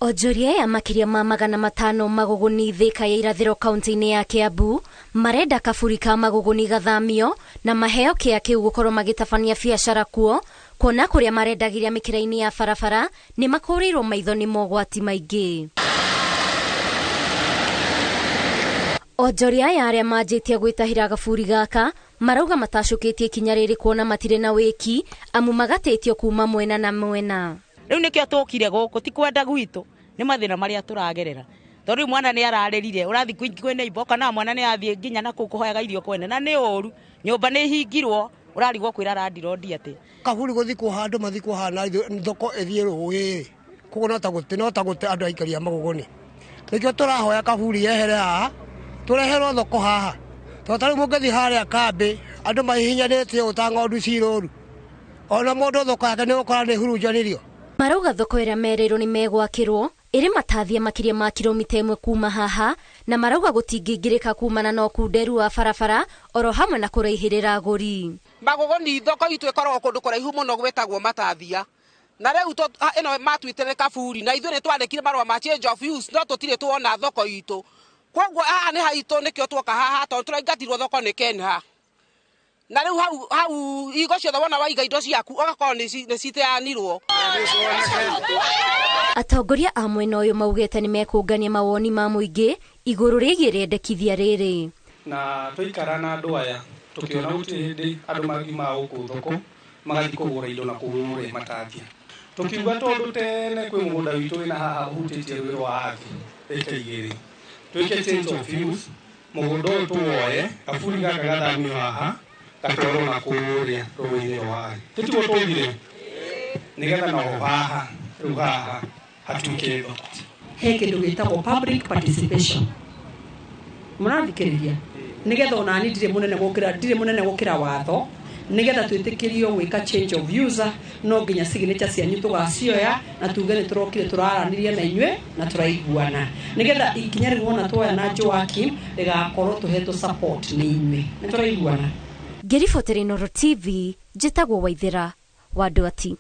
Onjoria ya makiria ma 500 Magogoni Thika ya irathiro kaunti-ini ya Kiambu marenda kaburi ka Magogoni gathamio na maheo kia kiu gukorwo magitabania biacara kuo kuona kuria marendagiria mikira-ini ya barabara ni makurirwo maitho ni mogwati maingi. Onjoria ya aria manjitie gwitahira kaburi gaka marauga matashukitie kinya riri kuona matire na wiki amu magatitio kuma mwena na mwena. Riu nikio tukire guku ti kwenda gwitu ni mathina maria turagerera tondu mwana ni ararerire urathi kwene iboka na mwana ni athie nginya na kukuhoyaga irio kwene na ni oru nyumba ni hingirwo urarigwo kwira randirodi ati kaburi guthi kuhandu mathi kuhana thoko ethie ruwi kugo no ta guti andu aikaria Magogoni nikio turahoya kaburi yehere haha tureherwo thoko haha totari mungethi haria kambi andu mahihinyanite utangondu ciroru ona mundu thoko yake ni ukora ni hurunjanirio. Marauga thoko ira merero ni megwakirwo iri matathia makiria ma kilomita 1 kuma haha na marauga gutingingirika kumana na kunderu wa barabara oro hamwe na kuraihirira aguri. Magogoni thoko itu ikoragwo kundu kuraihu muno gwetagwo matathia na riu ino matwitire kaburi na ithuĩ nĩtwandĩkire marũa ma change of use no tũtirĩ tuona thoko itu kwoguo haha nĩ haitũ nĩkĩo tuoka haha tondũ tũraingatirwo thoko nĩ Kenha na riu hau igo ciothe wona waiga indo ciaku ũgakorwo nĩ citeanirwo. Atongoria a mwena ũyũ maugĩte nĩ mekũngania mawoni ma mũingĩ igũrũ rĩgiĩ rĩendekithia rĩrĩ na tũikara na andũ aya tũkĩona gũtirĩ hĩndĩ andũ magima gũkũ thoko magathi kũgũra indo na kũgũra matathia tukiuga tondu tene kwi mugunda witu wina haha uhutitie rwiro wa athi eke igiri twike change of use mugunda uyu tuwoye kaburi gaka gathamio haha gatwarwo na kuria rwiro wa tutigo tugire nigetha no haha riu haha hatuike thoko he kindu gitagwo public participation murathikiriria nigetha onani ndire munene gukira watho nigetha twitikirio gwika change of user no nginya signature cianyu tugacioya na tuge ni turokire turaranirie na inywe na turaiguana nigetha ikinya riwona twoya na Joakim rigakorwo tuheto support ni inywe ni turaiguana. Ngirifotere Inooro TV njitagwo Waithira wa Ndwati.